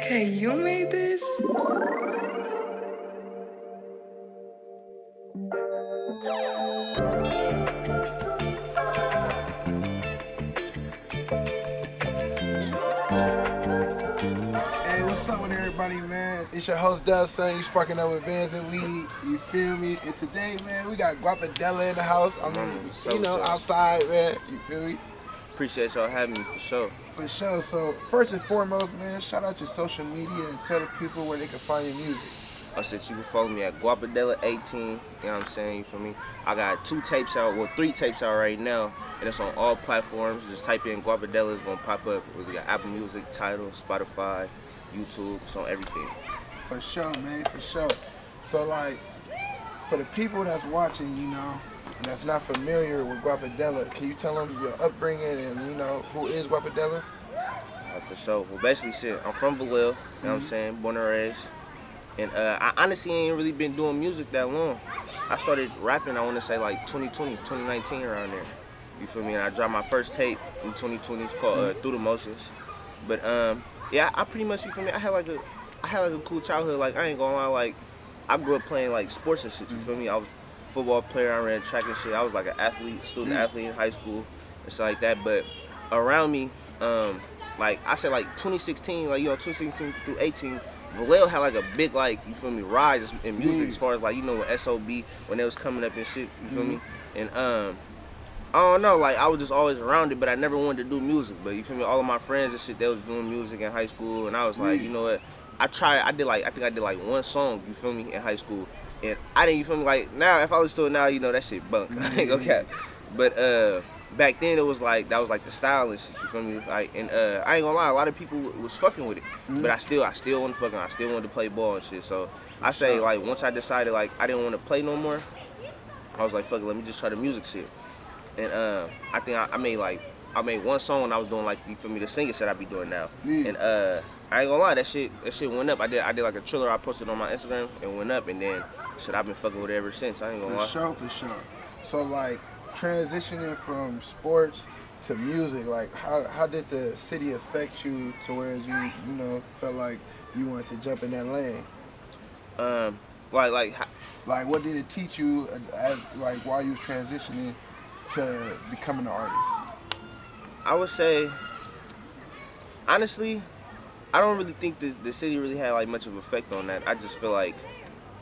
Okay, you made this? Hey, what's up with everybody, man? It's your host, Dub, son. You sparking up with VANSNWEED. You feel me? And today, man, we got Guapadella in the house. I mean, outside, man. You feel me? Appreciate y'all having me for sure. For sure. So, first and foremost, man, shout out your social media and tell the people where they can find your music. I said you can follow me at Guapadella 18. You know what I'm saying? You feel me? I got 2 tapes out, well 3 tapes out right now, and it's on all platforms. Just type in Guapadella, it's gonna pop up. We got Apple Music, Tidal, Spotify, YouTube, it's on everything. For sure, man, for sure. So, like, for the people that's watching, you know, and that's not familiar with Guapadella, can you tell them your upbringing and, you know, who is Guapadella? For sure. Well, basically, shit, I'm from Vallejo, you know what I'm saying? Born and raised. And I honestly ain't really been doing music that long. I started rapping, I want to say, like 2020, 2019, around there. You feel me? And I dropped my first tape in 2020. It's called Through the Motions. But, yeah, I pretty much, you feel me? I had like a cool childhood. Like, I ain't gonna lie, like, I grew up playing, like, sports and shit, you feel me? I was a football player, I ran track and shit. I was like an athlete, student athlete in high school and stuff like that. But around me, like, I said, like, 2016, like, you know, 2016 through 18, Vallejo had like a big, like, you feel me, rise in music as far as, like, you know, with SOB, when they was coming up and shit, you feel me? And I don't know, like, I was just always around it, but I never wanted to do music. But you feel me, all of my friends and shit, they was doing music in high school, and I was like, you know what, I think I did like 1 song, you feel me, in high school. And I didn't, you feel me, like, now, if I was still now, you know, that shit bunk. I ain't gonna cap. But back then it was like, that was like the style and shit, you feel me? Like, and I ain't gonna lie, a lot of people was fucking with it. But I still wanted to play ball and shit. So I say, like, once I decided, like, I didn't want to play no more, I was like, fuck it, let me just try the music shit. And I think I made 1 song, and I was doing, like, you feel me, the singing shit I be doing now. And I ain't gonna lie, that shit went up. I did like a trailer I posted on my Instagram, and went up, and then shit, I've been fucking with it ever since. I ain't gonna lie. For sure. So, like, transitioning from sports to music, like, how did the city affect you to where you know, felt like you wanted to jump in that lane? Like what did it teach you as, like, while you was transitioning to becoming an artist? I would say, honestly, I don't really think the city really had, like, much of an effect on that. I just feel like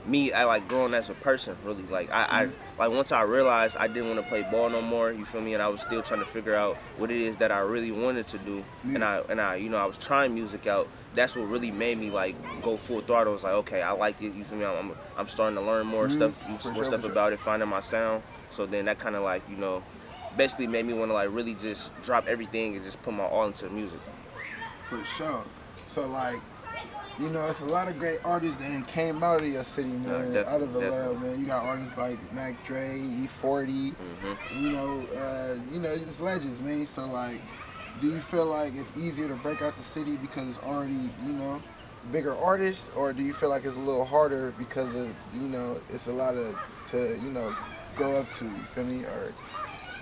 I like growing as a person, really. Like, I like, once I realized I didn't want to play ball no more, you feel me, and I was still trying to figure out what it is that I really wanted to do, and I you know, I was trying music out. That's what really made me, like, go full throttle. It was like, okay, I like it, you feel me, I'm starting to learn more stuff about it, finding my sound. So then that kind of, like, you know, basically made me want to, like, really just drop everything and just put my all into the music. For sure. So, like, you know, it's a lot of great artists that came out of your city, man, out of Vallejo, man. You got artists like Mac Dre, E40, you know, it's legends, man. So, like, do you feel like it's easier to break out the city because it's already, you know, bigger artists, or do you feel like it's a little harder because of, you know, it's a lot to, you know, go up to, you feel me, or,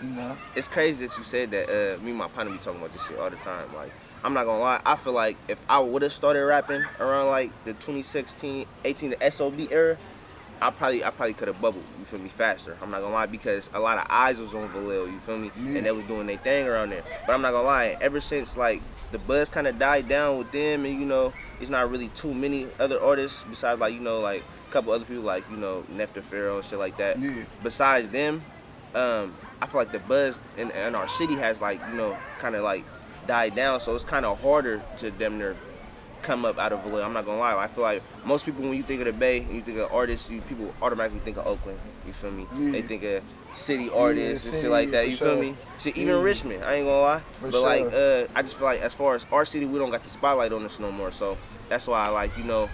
you know? It's crazy that you said that. Me and my partner be talking about this shit all the time. Like, I'm not gonna lie, I feel like if I would have started rapping around, like, the 2016, 18, the SOB era, I probably could have bubbled, you feel me, faster. I'm not gonna lie, because a lot of eyes was on Vallejo, you feel me, and they was doing their thing around there. But I'm not gonna lie, ever since, like, the buzz kind of died down with them, and, you know, it's not really too many other artists besides, like, you know, like, a couple other people, like, you know, Nefta Pharaoh and shit like that. Besides them, I feel like the buzz in our city has, like, you know, kind of, like, died down, so it's kind of harder to them to come up out of Vallejo. I'm not gonna lie, I feel like most people, when you think of the Bay and you think of artists, people automatically think of Oakland, you feel me? They think of city artists and shit like that, you feel me? Shit, even Richmond, I ain't gonna lie. But like, I just feel like as far as our city, we don't got the spotlight on us no more, so that's why I, like, you know,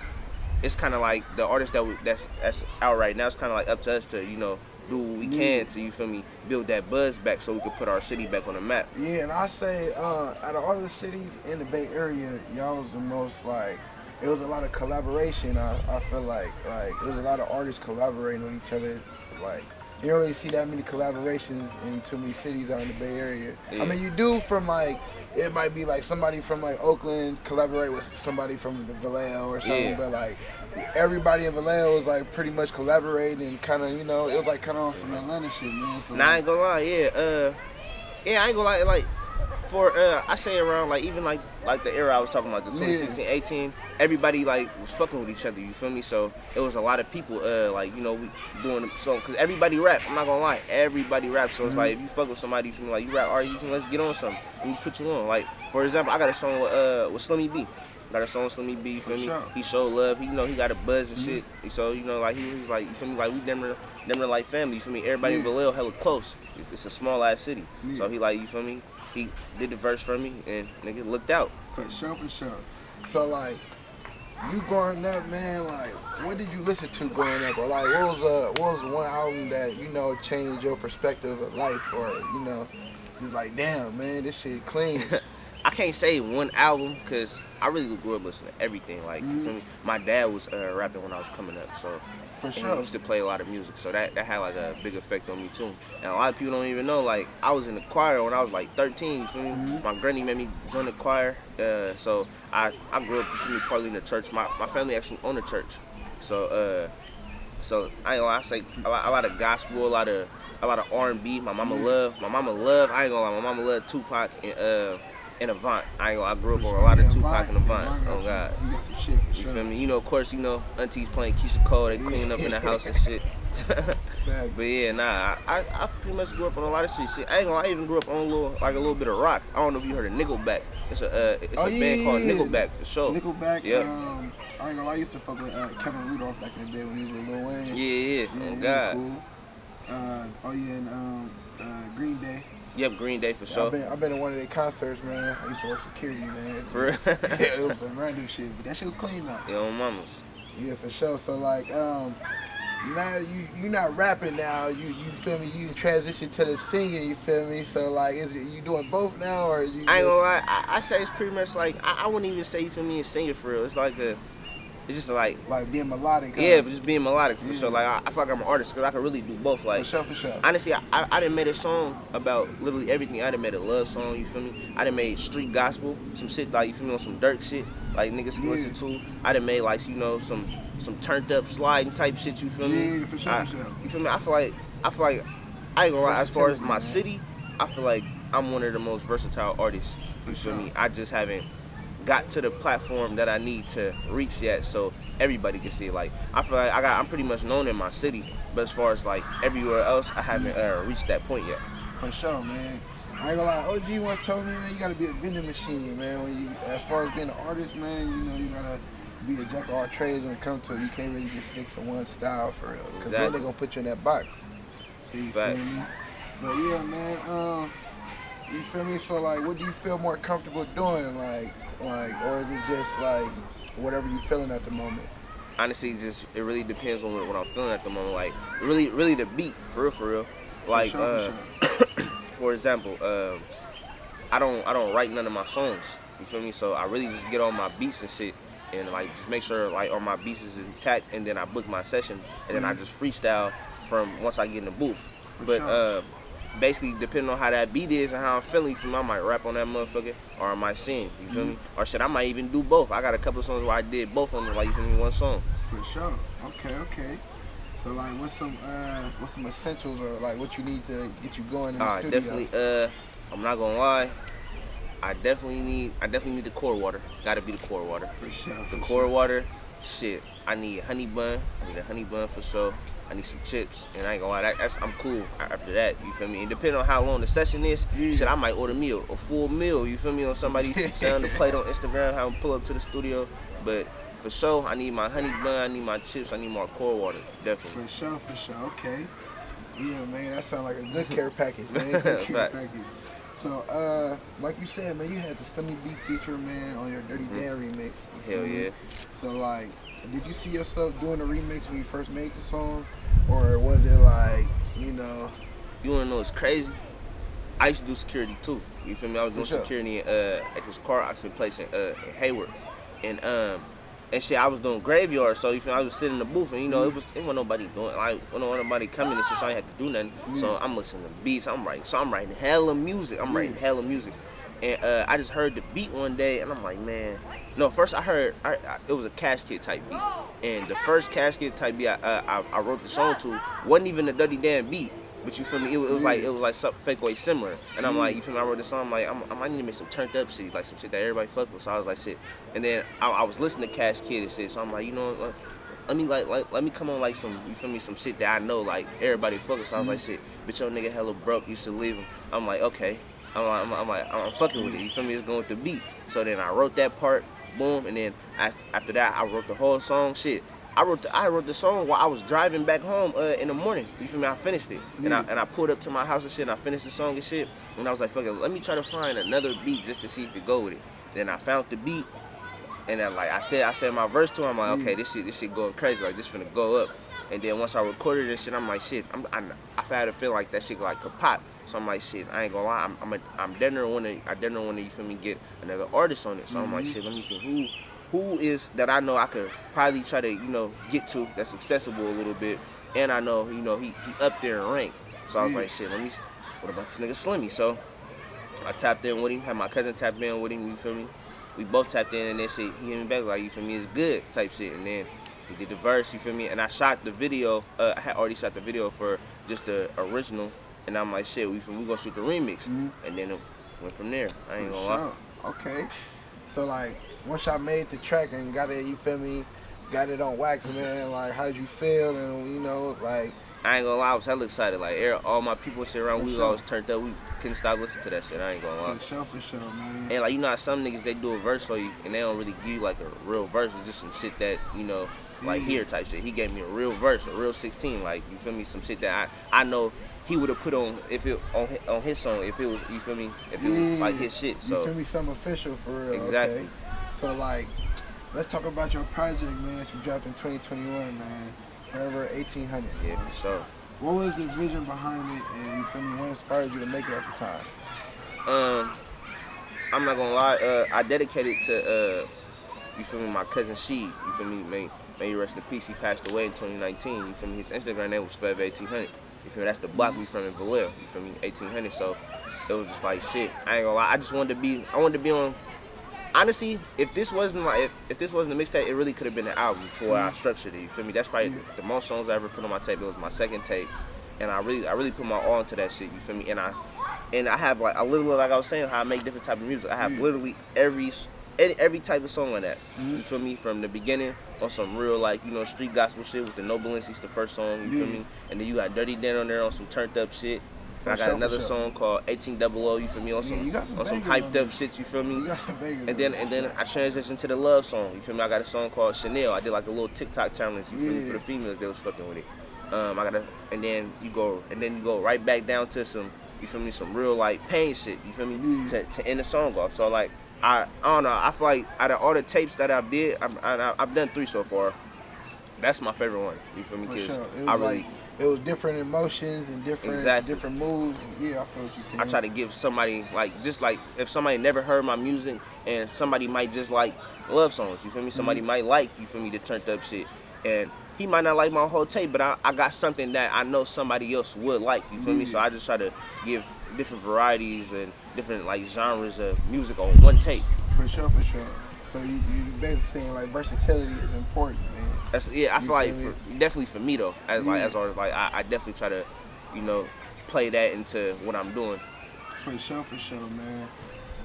it's kind of like the artists that's out right now, it's kind of like up to us to, you know, do what we can to, you feel me, build that buzz back so we can put our city back on the map. Yeah, and I say, out of all the cities in the Bay Area, y'all was the most, like, it was a lot of collaboration. I feel like it was a lot of artists collaborating with each other, like, you don't really see that many collaborations in too many cities out in the Bay Area. Yeah. I mean, you do from like, it might be like somebody from like Oakland collaborate with somebody from the Vallejo or something, but like everybody in Vallejo was like pretty much collaborating and kind of, you know, it was like kind of on some Atlanta shit, man. So, nah, I ain't gonna lie, yeah, I ain't gonna lie, like, for, I say around, like, even, like the era I was talking about, the 2016, 18, everybody, like, was fucking with each other, you feel me? So, it was a lot of people, like, you know, we doing, so, because everybody rap, I'm not gonna lie, everybody rap, so it's like, if you fuck with somebody, you feel me, like, you rap, alright, you can, let's get on something, and we put you on, like, for example, I got a song with Slimmy B. Got a song with Slimmy B, you feel me? Sure. He showed love, he, you know, he got a buzz and shit, so, you know, like, he was like, you feel me, like, we damn near like family, you feel me? Everybody in Vallejo hella close, it's a small ass city, so he like, you feel me? He did the verse for me, and nigga looked out. For sure. So, like, you growing up, man, like, what did you listen to growing up? Or, like, what was one album that, you know, changed your perspective of life? Or, you know, just like, damn, man, this shit clean. I can't say one album, because I really grew up listening to everything. Like, you feel me? My dad was rapping when I was coming up, so. For sure. He used to play a lot of music, so that had like a big effect on me too. And a lot of people don't even know, like, I was in the choir when I was like 13, you feel me? My granny made me join the choir, so I grew up, you feel me, partly in the church. My family actually owned a church, so I ain't gonna lie, I say a lot of gospel, a lot of R&B. My mama loved, I ain't gonna lie, my mama loved Tupac and Avant. I grew up on a lot of Tupac and Avant. Oh God. You feel me? You know, of course, you know, aunties playing Keisha Cole, they cleaning up in the house and shit. But yeah, nah, I pretty much grew up on a lot of shit. I ain't gonna, I even grew up on a little bit of rock. I don't know if you heard of Nickelback. It's a band called Nickelback for sure. Nickelback. Yeah. I ain't gonna lie, I used to fuck with Kevin Rudolph back in the day when he was with Lil Wayne. Yeah. Oh God. Cool. And Green Day. Yep, Green Day for sure. I've been to one of their concerts, man. I used to work security, man. For real? Yeah, it was some random shit, but that shit was clean though. Yeah, on mamas. Yeah, for sure. So like, now you not rapping now. You feel me? You transition to the singing. You feel me? So like, you doing both now, or you? I ain't gonna lie. I say it's pretty much like I wouldn't even say, you feel me, and singing for real. It's like it's just like being melodic. Yeah, but just being melodic for sure. Like I feel like I'm an artist because I can really do both. Like for sure. Honestly, I done made a song about literally everything. I done made a love song. You feel me? I done made street gospel, some shit like, you feel me, on some dirt shit like niggas can listen to. I done made like, you know, some turned up sliding type shit. You feel me? Yeah, for sure. You feel me? I feel like I ain't gonna lie. As far as my city, I feel like I'm one of the most versatile artists. You feel me? I just haven't got to the platform that I need to reach yet, so everybody can see. Like, I feel like I'm pretty much known in my city, but as far as like everywhere else, I haven't reached that point yet. For sure, man. I ain't gonna lie, OG once told me, man, you gotta be a vending machine, man. When you, as far as being an artist, man, you know, you gotta be a jack of all trades when it comes to it. You can't really just stick to one style for real, because then they're gonna put you in that box. So you feel me? But yeah, man, you feel me? So like, what do you feel more comfortable doing, like, or is it just like whatever you feeling at the moment? Honestly, it really depends on what I'm feeling at the moment. Like, really the beat, for real. Like, for example, I don't write none of my songs. You feel me? So I really just get on my beats and shit, and like just make sure like all my beats is intact, and then I book my session, and then I just freestyle from once I get in the booth. But basically, depending on how that beat is and how I'm feeling, you feel me, I might rap on that motherfucker, or I might sing, you feel me? Or shit, I might even do both. I got a couple of songs where I did both on them, like, you feel me, one song. For sure. Okay. So like, what's some essentials, or like what you need to get you going in the studio? Definitely, I'm not gonna lie, I definitely need the core water. Gotta be the core water. For sure. The core water, shit. I need a honey bun for sure. I need some chips, and I ain't gonna lie, I'm cool after that, you feel me? And depending on how long the session is, shit, I might order me a full meal, you feel me, on somebody send the plate on Instagram, have them pull up to the studio. But for sure, I need my honey bun, I need my chips, I need my core water, definitely. For sure, okay. Yeah, man, that sounds like a good care package, man, good care package. So, like you said, man, you had the Slimmy B feature, man, on your Dirty Dan remix. Hell yeah. So, like, did you see yourself doing the remix when you first made the song? Or was it like, you know? You wanna know what's crazy? I used to do security too. You feel me? I was doing security at this car auction place in Hayward. And and shit, I was doing graveyard, so you feel me, I was sitting in the booth, and you know, it wasn't nobody doing, like, wasn't nobody coming and shit, so I ain't had to do nothing. So I'm listening to beats, I'm writing hella music, and I just heard the beat one day, and I'm like, man, no, first I heard, it was a Cash Kid type beat, and the first Cash Kid type beat I wrote the song to wasn't even a dirty damn beat. But you feel me? It was like something fake way similar. And I'm like, you feel me? I wrote this song. I'm like, I might need to make some turned up shit, like some shit that everybody fuck with. So I was like, shit. And then I was listening to Cash Kid and shit. So I'm like, you know, let me come on like some, you feel me? Some shit that I know like everybody fuck with. So I was like, shit, bitch, your nigga hella broke. You should leave him. I'm like, okay. I'm fucking with it. You feel me? It's going with the beat. So then I wrote that part, boom, and then after that I wrote the whole song. Shit. I wrote the song while I was driving back home in the morning. You feel me? I finished it. And I pulled up to my house and shit, and I finished the song and shit. And I was like, fuck it, let me try to find another beat just to see if it go with it. Then I found the beat, and then like I said my verse to him. I'm like, okay, this shit going crazy. Like this finna go up. And then once I recorded this shit, I'm like, shit, I had to feel like that shit like could pop. So I'm like, shit, I ain't gonna lie, I definitely wanna, you feel me, get another artist on it. So I'm like, shit, let me think who is that I know I could probably try to, you know, get to that's accessible a little bit, and I know, you know, he up there in rank. So I was like, shit, what about this nigga Slimmy? So I tapped in with him, had my cousin tap in with him, you feel me? We both tapped in and that shit, he hit me back like, you feel me, it's good type shit. And then we did the verse, you feel me? And I shot the video, I had already shot the video for just the original, and I'm like, shit, we gonna shoot the remix. And then it went from there, I ain't gonna lie. Okay. So like, once I made the track and got it, you feel me, got it on wax, man, like, how'd you feel? And, you know, like... I ain't gonna lie, I was hella excited. Like, all my people sit around, we was always turned up. We couldn't stop listening to that shit, I ain't gonna lie. For sure, man. And, like, you know how some niggas, they do a verse for you, and they don't really give you, like, a real verse. It's just some shit that, you know, like, here type shit. He gave me a real verse, a real 16, like, you feel me, some shit that I know he would have put on on his song if it was, you feel me, if it was, like, his shit. So you feel me, something official for real. Exactly. Okay. So, like, let's talk about your project, man, that you dropped in 2021, man. Forever 1800. Yeah, for sure. What was the vision behind it, and you feel me, what inspired you to make it at the time? I'm not gonna lie, I dedicated to, you feel me, my cousin Sheed, you feel me, may you rest in peace, he passed away in 2019, you feel me, his Instagram name was Forever 1800. You feel me, that's the block we from in Vallejo, you feel me, 1800, so it was just like, shit, I ain't gonna lie, I wanted to be on. Honestly, if this wasn't a mixtape, it really could have been an album to where I structured it. You feel me? That's probably the most songs I ever put on my tape. It was my second tape, and I really put my all into that shit. You feel me? And I have like like I was saying, how I make different type of music. I have literally every type of song on that. You feel me? From the beginning on some real, like, you know, street gospel shit with the Nobilensis, the first song. You feel me? And then you got Dirty Dan on there on some turned up shit. I got another song called 1800, you feel me, on some hyped up shit, you feel me? And then I transitioned to the love song, you feel me? I got a song called Chanel. I did like a little TikTok challenge, you feel me, for the females that was fucking with it. And then you go right back down to some, you feel me, some real like pain shit, you feel me, to end the song off. So like I don't know, I feel like out of all the tapes that I've did, I've done 3 so far. That's my favorite one, you feel me? Because it was different emotions and different moves. Yeah, I feel what you're saying. I try to give somebody, like, just like if somebody never heard my music and somebody might just like love songs, you feel me? Somebody might like, you feel me, the turned up shit. And he might not like my whole tape, but I got something that I know somebody else would like, you feel me? So I just try to give different varieties and different like genres of music on one tape. For sure. So you basically saying like versatility is important, man. I feel like definitely for me though, as artist, like I definitely try to, you know, play that into what I'm doing. For sure, man.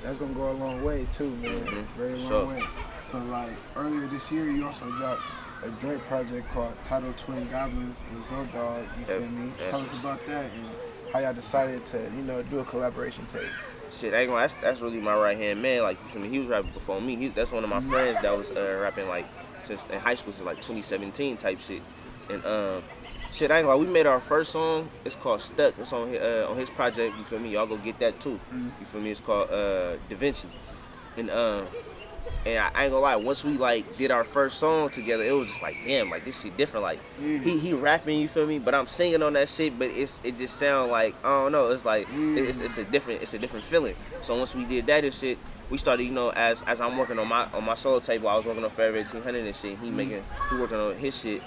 That's gonna go a long way too, man. Very long way. So like earlier this year, you also dropped a joint project called Title Twin Goblins with Zodog. You feel me? Tell us about that and how y'all decided to, you know, do a collaboration tape. Shit, I ain't gonna, that's really my right hand man. Like, you feel me? He was rapping before me. That's one of my friends that was rapping like since in high school, since like 2017 type shit. And shit, I ain't gonna lie, we made our first song. It's called Stuck. It's on his project. You feel me? Y'all go get that too. You feel me? It's called Da Vinci. And I ain't gonna lie, once we like did our first song together, it was just like, damn, like this shit different. Like he rapping, you feel me? But I'm singing on that shit, but it just sound like, I don't know, it's like it's a different feeling. So once we did that and shit, we started, you know, as I'm working on my solo tape, I was working on Forever 1800 and shit. He working on his shit.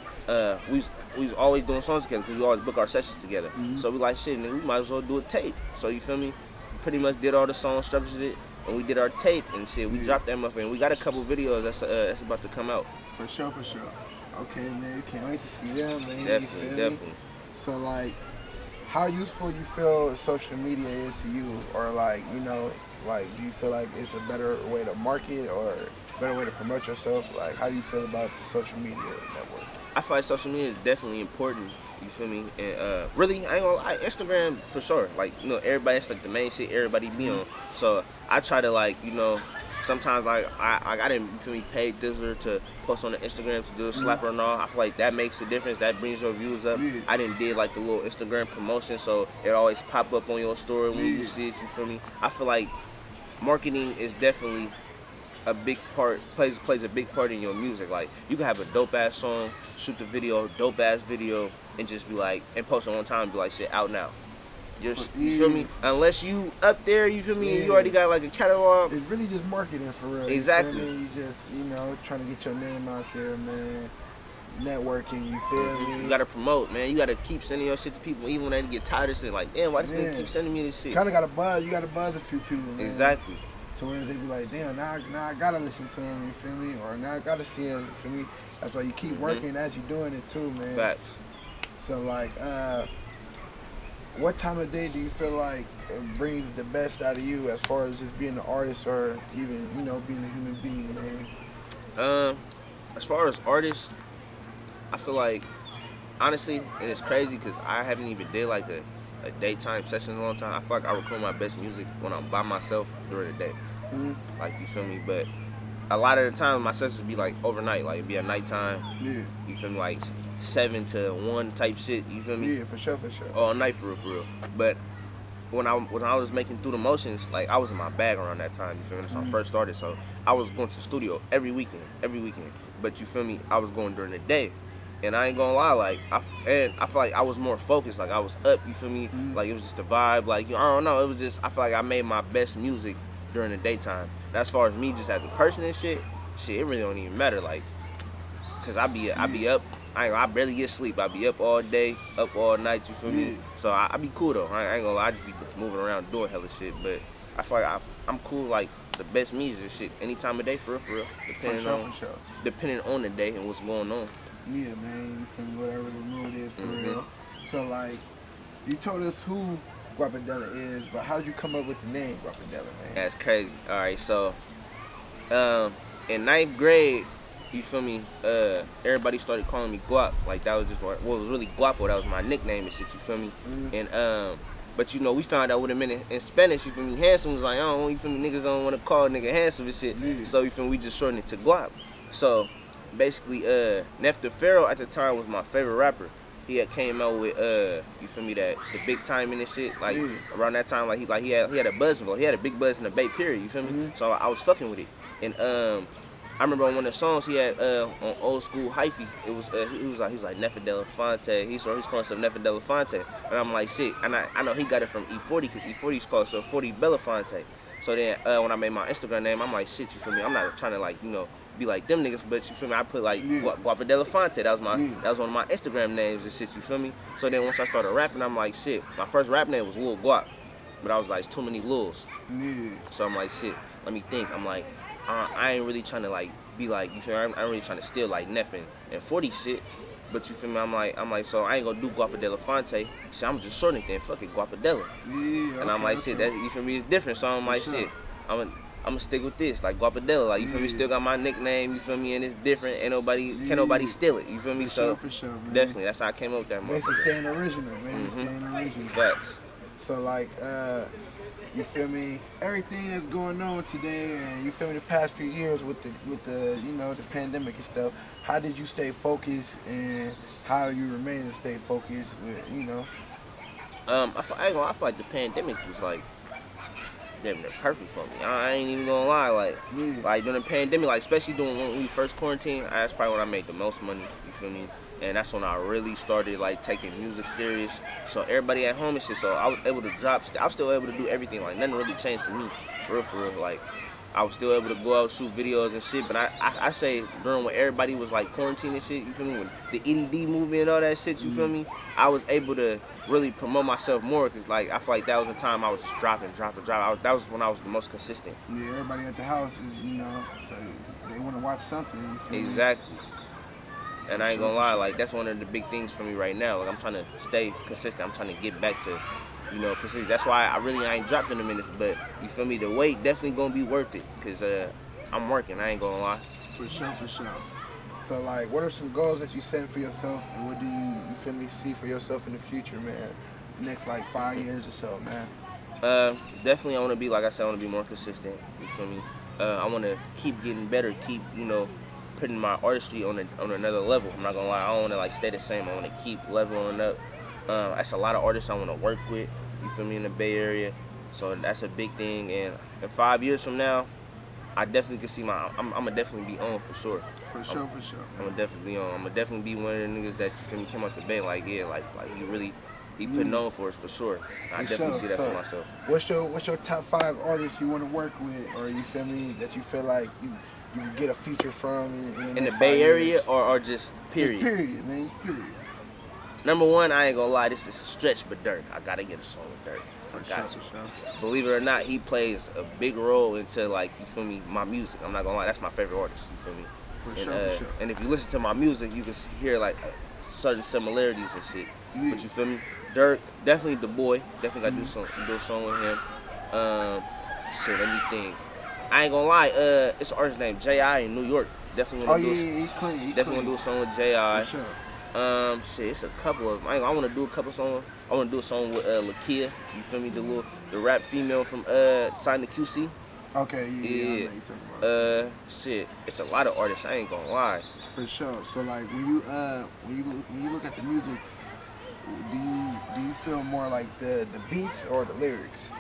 We was always doing songs together because we always book our sessions together. So we like, shit, nigga, we might as well do a tape. So you feel me? We pretty much did all the songs, structured it, and we did our tape and shit. We dropped that motherfucker, and we got a couple videos that's about to come out. For sure. Okay, man, can't wait to see them, man. Definitely. So, like, how useful you feel social media is to you? Or, like, you know, like, do you feel like it's a better way to market or a better way to promote yourself? Like, how do you feel about the social media network? I feel like social media is definitely important, you feel me? And really, I ain't gonna lie, Instagram for sure. Like, you know, everybody's like the main shit everybody be on. So I try to, like, you know, sometimes like I didn't, you feel me, pay Dizzler to post on the Instagram to do a slapper and all. I feel like that makes a difference. That brings your views up. I didn't did like the little Instagram promotion, so it always pop up on your story when you see it, you feel me? I feel like marketing is definitely a big part, plays a big part in your music. Like, you can have a dope ass song, shoot the video, dope ass video, and just be like, and post it on time and be like, shit, out now. You feel me? Unless you up there, you feel me? You already got like a catalog. It's really just marketing for real. Exactly. You feel me? You just, you know, trying to get your name out there, man. Networking, you feel me? You gotta promote, man. You gotta keep sending your shit to people, even when they get tired of shit. Like, damn, why this nigga keep sending me this shit? Kinda gotta buzz. You gotta buzz a few people, man. Exactly. To where they be like, damn, now I gotta listen to him, you feel me? Or now I gotta see him, you feel me? That's why you keep working as you're doing it too, man. Facts. So, like, what time of day do you feel like it brings the best out of you as far as just being an artist or even, you know, being a human being, man? As far as artists, I feel like, honestly, and it's crazy because I haven't even did like a daytime session in a long time. I feel like I record my best music when I'm by myself during the day. Like, you feel me? But a lot of the time my sessions be like overnight, like it'd be at nighttime. You feel me? Like 7 to 1 type shit, you feel me? Yeah, for sure. All night for real. But when I was making Through the Motions, like, I was in my bag around that time, you feel me? That's when I first started, so I was going to the studio every weekend. But you feel me? I was going during the day. And I ain't gonna lie, like, I feel like I was more focused, like I was up, you feel me? Like, it was just a vibe, like, you know, I don't know, it was just, I feel like I made my best music during the daytime. And as far as me just as a person and shit, it really don't even matter, like, cause I be up, I barely get sleep, I be up all day, up all night, you feel me? So I be cool though, I ain't gonna lie, I just be moving around doing hella shit, but I feel like I'm cool, like, the best music and shit, any time of day, for real, depending on the day and what's going on. Yeah, man, you feel me? Whatever the mood is, for real. So, like, you told us who Guapadella is, but how'd you come up with the name Guapadella, man? That's crazy. All right, so in 9th grade, you feel me? Everybody started calling me Guap. Like, that was just what it was really Guapo. That was my nickname and shit. You feel me? And but you know, we found out what it meant in Spanish. You feel me? Handsome was like, oh, you feel me? Niggas don't want to call a nigga handsome and shit. So you feel me? We just shortened it to Guap. So basically, Nef at the time was my favorite rapper. He had came out with you feel me, that the big timing and shit. Like around that time, like he had a buzz involved. He had a big buzz in the Bay period. You feel me? So I was fucking with it. And I remember on one of the songs he had on Old School Hyphy. It was he was like Nefadella Fonte. He's calling himself Nefadella Fonte. And I'm like, shit. And I know he got it from E40 because E40's called himself 40 Belafonte. So then when I made my Instagram name, I'm like, shit, you feel me? I'm not trying to, like, you know, be like them niggas, but you feel me? I put like Guapadella Fonte. That was one of my Instagram names and shit. You feel me? So then once I started rapping, I'm like, shit. My first rap name was Lil Guap, but I was like, it's too many Lils. So I'm like, shit. Let me think. I'm like, I ain't really trying to like be like, you feel me? I'm really trying to steal like Neff and 40 shit. But you feel me? I'm like, so I ain't gonna do Guapadella Fonte. Shit, I'm just shortening it. Fuck it, Guapadella. And I'm like, shit. That, you feel me? It's different. So I'm like, shit. I'm gonna stick with this, like Guapadella, like, you feel me? Still got my nickname, you feel me? And it's different. Can't nobody steal it, you feel me? For sure, man. Definitely, that's how I came up with that. Basically, staying original, man. Staying original. Facts. So, like, you feel me? Everything that's going on today, and you feel me? The past few years with the you know, the pandemic and stuff. How did you stay focused, and how you remain to stay focused with, you know? I feel like the pandemic was like damn near perfect for me. I ain't even gonna lie, like during the pandemic, like especially during when we first quarantined, that's probably when I made the most money. You feel me? And that's when I really started like taking music serious. So everybody at home and shit. So I was able to drop. I was still able to do everything. Like nothing really changed for me, for real. Like I was still able to go out, shoot videos and shit. But I say during when everybody was like quarantined and shit, you feel me? When the EDD movement and all that shit, you feel me? I was able to really promote myself more because like I feel like that was the time I was just dropping. That was when I was the most consistent. Yeah, everybody at the house is, you know, so they want to watch something. Exactly. And I ain't gonna lie, like that's one of the big things for me right now. Like I'm trying to stay consistent. I'm trying to get back to, you know, consistent. That's why I ain't dropped in a minute. But you feel me? The wait definitely gonna be worth it because I'm working. I ain't gonna lie. For sure. So like, what are some goals that you set for yourself, and what do you feel me see for yourself in the future, man? Next like 5 years or so, man. Definitely I want to be, like I said, I want to be more consistent. You feel me? I want to keep getting better. Keep, you know, putting my artistry on another level. I'm not gonna lie, I don't want to like stay the same. I want to keep leveling up. That's a lot of artists I want to work with. You feel me, in the Bay Area. So that's a big thing. And in 5 years from now, I definitely can see I'm gonna definitely be on for sure. For sure. I'm gonna definitely be on. I'm gonna definitely be one of the niggas that you feel me came out the Bay like he putting on for us for sure. I definitely see that for myself. What's your top 5 artists you want to work with, or you feel me that you feel like you can get a feature from in the Bay Area or just period? Just period, man. Just period. Number one, I ain't gonna lie, this is a stretch, but Dirk. I gotta get a song with Dirk. I got to. Believe it or not, he plays a big role into, like, you feel me, my music. I'm not gonna lie, that's my favorite artist. You feel me? For sure. And if you listen to my music, you can hear like certain similarities and shit. Yeah. But you feel me? Dirk, definitely the boy. Definitely gotta do a song with him. Shit, let me think. I ain't gonna lie, it's an artist named J.I. in New York. Definitely wanna he clean. Definitely wanna do a song with J.I. For sure. Shit, it's a couple of. I wanna do a couple songs. I wanna do a song with Lakia. You feel me? The rap female from signed to QC. Okay, yeah. I know you talking about. Shit, it's a lot of artists. I ain't gonna lie. For sure. So like, when you look at the music, do you feel more like the beats or the lyrics?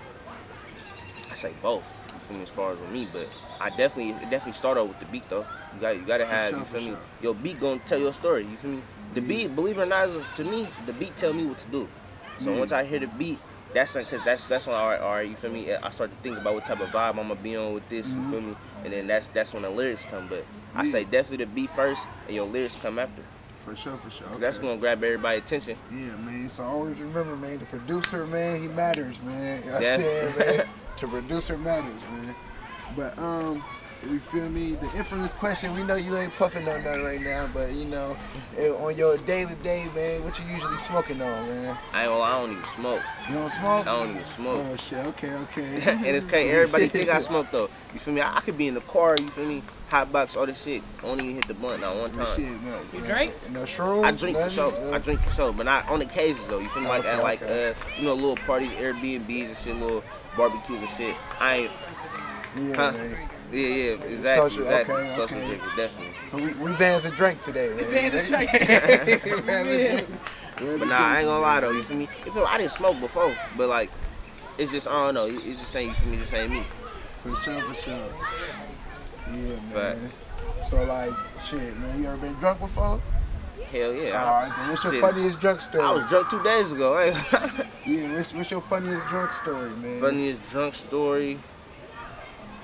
I say both. You feel me? As far as with me, but I definitely start out with the beat though. You gotta have. You feel me? Your beat gonna tell your story. You feel me? The beat, believe it or not, to me, the beat tell me what to do. So once I hear the beat, that's when alright, you feel me? I start to think about what type of vibe I'm gonna be on with this. You feel me? And then that's when the lyrics come. But I say definitely the beat first, and your lyrics come after. For sure. Okay. That's gonna grab everybody's attention. Yeah, man. So always remember, man, the producer, man, he matters, man. I Yeah. said, man, the producer matters, man. But you feel me? The infamous question. We know you ain't puffing on nothing right now, but you know, on your daily day, man, what you usually smoking on, man? I don't even smoke. You don't smoke? I don't even smoke. Oh shit. Okay. And it's crazy. Everybody think I smoke though. You feel me? I could be in the car. You feel me? Hot box, all this shit. I don't even hit the blunt not one time. Shit, man. You drink? No shrooms? I drink for sure. I drink for sure, but not on occasions though. You feel me? Like at like you know, little parties, Airbnbs and shit, little barbecues and shit. I ain't. Yeah, man. Yeah, exactly. Social, Social okay. drinking, definitely. So we Vans and drink today, man. Vans and drink. But nah, I ain't gonna lie though. You feel me? I didn't smoke before, but like, it's just, I don't know. It's just saying, you feel me? Just ain't me. For sure. Yeah, man. But, so like, shit, man. You ever been drunk before? Hell yeah. Alright, so what's your funniest drunk story? I was drunk 2 days ago. Yeah, what's your funniest drunk story, man? Funniest drunk story.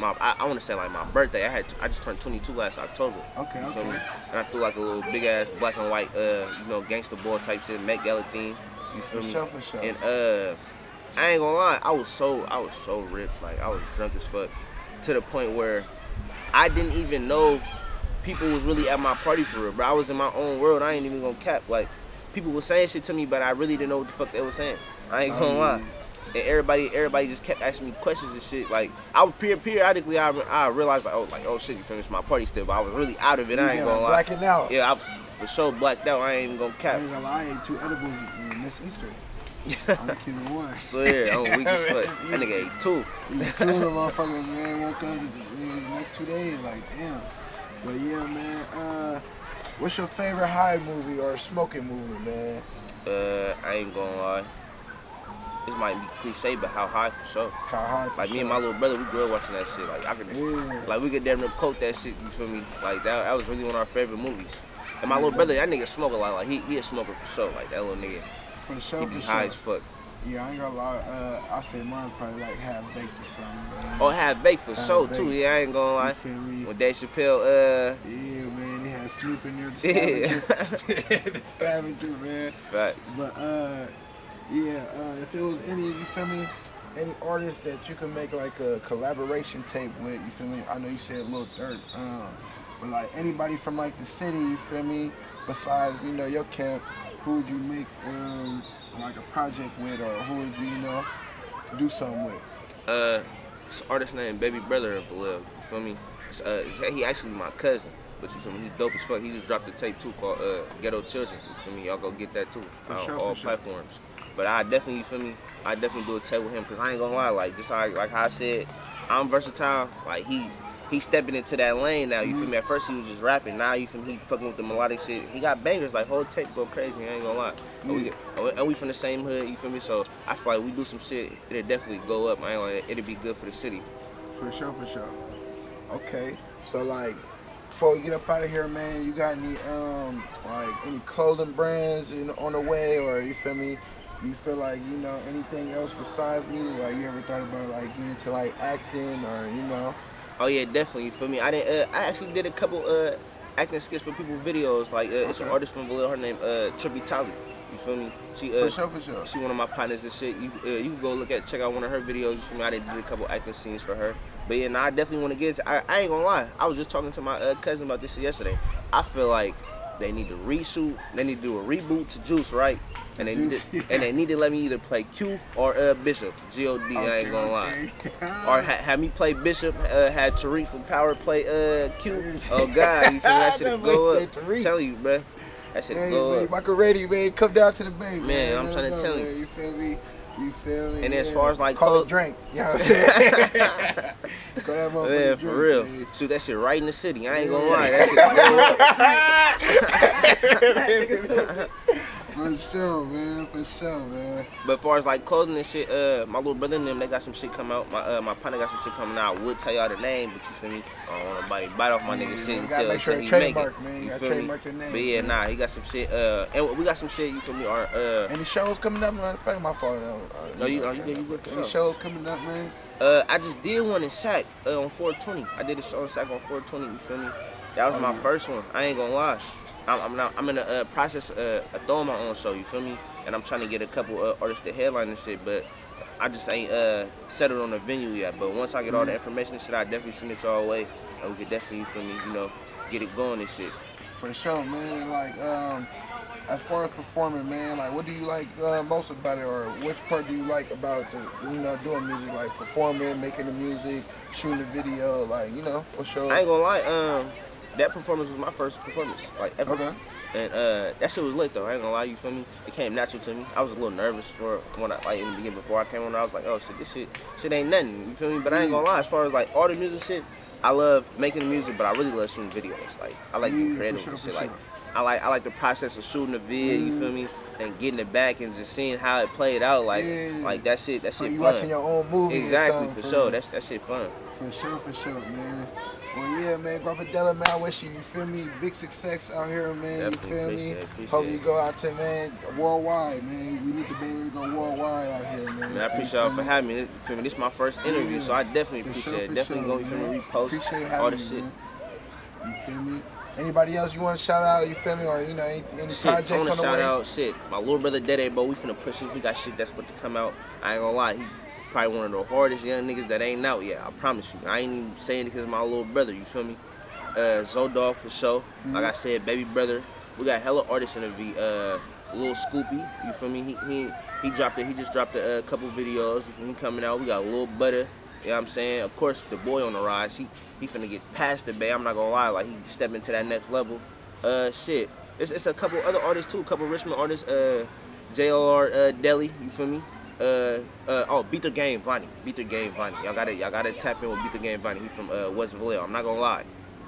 I want to say like my birthday. I just turned 22 last October. Okay. And I threw like a little big ass black and white, you know, gangster boy type shit, Met Gala theme. You feel me? For sure. And I ain't gonna lie, I was so ripped. Like I was drunk as fuck, to the point where I didn't even know people was really at my party for real, bro. I was in my own world. I ain't even gonna cap. Like people was saying shit to me, but I really didn't know what the fuck they was saying. I ain't gonna lie. And everybody just kept asking me questions and shit. Like I would periodically, I realized oh shit, you finished my party still, but I was really out of it. I ain't gonna lie. Blacking out. Yeah, I was for sure blacked out. I ain't even gonna cap. I ain't gonna lie, I ate 2 edibles this Easter. I'm keeping one. So yeah, I'm weak as fuck. That nigga ate 2. Yeah, 2 of the motherfuckers, man, woke up the next 2 days, like damn. But yeah, man. What's your favorite high movie or smoking movie, man? I ain't gonna lie. This might be cliche, but How High for sure. How High for Like me and my little brother, we grew up watching that shit. Like I could, like we could damn near quote that shit. You feel me? Like that was really one of our favorite movies. And my little brother, that nigga smoke a lot. Like he a smoker for sure. Like that little nigga, for sure. he be high as fuck. Yeah, I ain't gonna lie. I say mine's probably like half baked or something, man. Oh, half baked for sure baked. too. Yeah, I ain't gonna lie. You feel me? When Dave Chappelle, Yeah, man, they had Snoop in there, the yeah. scavenger. The scavenger, man. Right. But yeah, if it was any, you feel me, any artist that you can make like a collaboration tape with, you feel me? I know you said Lil Durk, but like anybody from like the city, you feel me? Besides, you know, your camp, who would you make like a project with, or who would you know, do something with? It's an artist named Baby Brother of Believe. You feel me? He actually my cousin, but you feel me? He dope as fuck. He just dropped a tape too called Ghetto Children. You feel me? Y'all go get that too on all platforms. But I definitely, you feel me? I definitely do a tape with him because I ain't gonna lie, like just like how I said, I'm versatile. Like he stepping into that lane now. You feel me? At first he was just rapping. Now you feel me? He fucking with the melodic shit. He got bangers. Like whole tape go crazy. I ain't gonna lie. And we from the same hood. You feel me? So I feel like we do some shit. It'll definitely go up. I ain't gonna lie. It'll be good for the city. For sure. Okay. So like, before we get up out of here, man, you got any like any clothing brands on the way, or you feel me? You feel like, you know, anything else besides music? Like you ever thought about like getting into like acting, or you know? Oh yeah, definitely. You feel me? I actually did a couple acting skits for people videos. Like it's an artist from Believe. Her name Trippy Tally. You feel me? She for sure. She one of my partners and shit. You can go check out one of her videos. You feel me? I did a couple acting scenes for her. But yeah, I definitely want to get into. I ain't gonna lie. I was just talking to my cousin about this shit yesterday. I feel like they need to reshoot. They need to do a reboot to Juice, right? And they need to let me either play Q or Bishop. G.O.D. I ain't gonna lie. Or have me play Bishop. Had Tariq from Power play Q. Oh God, you feel me? That shit go up. I'm telling you, bro. That shit go up. Michael Ready, man, come down to the bay, man. I'm trying to tell you. You feel me? You feel me? And as far as like call it drink, you know what I'm saying? Call that motherfucker yeah, drink, for real. Man. Shoot that shit right in the city. I ain't gonna lie. That shit go up. For sure, man. But as far as like clothing and shit, my little brother and them, they got some shit come out. My partner got some shit coming out. I would tell y'all the name, but you feel me? I don't want nobody bite off my nigga shit until he trademark, man. You gotta trademark your name. But yeah, nah, he got some shit. And we got some shit. You feel me? Any shows coming up, man? Fuck my fault. No, you good for Any shows coming up, man? I just did one in Sac on 420. I did a show in Sac on 420. You feel me? That was my first one. I ain't gonna lie. I'm in the process of throwing my own show, you feel me? And I'm trying to get a couple artists to headline and shit, but I just ain't settled on the venue yet. But once I get all the information and shit, I definitely send it y'all way, and we could definitely, you feel me, you know, get it going and shit. For sure, man. Like, as far as performing, man, like, what do you like most about it, or which part do you like about doing music, like performing, making the music, shooting the video, like, you know, what's your... I ain't gonna lie, that performance was my first performance, like ever. Okay. And that shit was lit though. I ain't gonna lie, you feel me? It came natural to me. I was a little nervous for when I in the beginning before I came on. I was like, oh shit, this shit ain't nothing. You feel me? But I ain't gonna lie. As far as like all the music shit, I love making the music, but I really love shooting videos. Like I like being creative and shit. Like I like the process of shooting the vid. You feel me? And getting it back and just seeing how it played out. Like that shit. That shit you fun. Watching your own movie. Exactly, for sure. That shit fun. For sure, man. Well, yeah, man, Guapadella, man, I wish you feel me, big success out here, man, Definitely, you feel me? appreciate Hope it. you go out to, man, worldwide, man. We need the baby to go worldwide out here, man. Man, I appreciate y'all for having me. Feel me? This is my first interview, so I definitely appreciate it. Definitely go, you feel me, repost all the shit. Man. You feel me? Anybody else you want to shout out, you feel me, or, you know, any projects on the way? I want to shout out, shit, my little brother Dede, bro, we finna push it. We got shit that's about to come out. I ain't gonna lie, he probably one of the hardest young niggas that ain't out yet, I promise you. I ain't even saying it because my little brother, you feel me? Zodog for sure. Like I said, Baby Brother. We got hella artists in the V. Lil Scoopy, you feel me? He dropped it. He just dropped a couple videos. He coming out. We got Lil Butter. You know what I'm saying? Of course, the boy on the rise. He finna get past the bay. I'm not gonna lie. Like he stepping to that next level. Shit. It's a couple other artists too. A couple Richmond artists. JLR Deli. You feel me? Beat the Game Vonnie. Beat the Game Vonnie. Y'all gotta tap in with Beat the Game Vonnie. He from West Vallejo. I'm not gonna lie.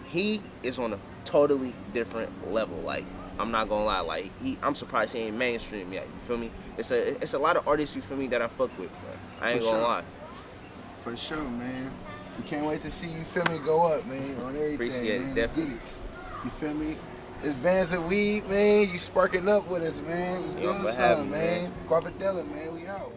He is on a totally different level. Like I'm not gonna lie. Like I'm surprised he ain't mainstream yet. You feel me? It's a lot of artists, you feel me, that I fuck with. But I ain't gonna lie. For sure, man. We can't wait to see you, feel me, go up, man, on everything. Appreciate man. it, definitely. Get it. You feel me? It's VANSNWEED, man. You sparking up with us, man. Let's do something, man. Guapadella, man. We out.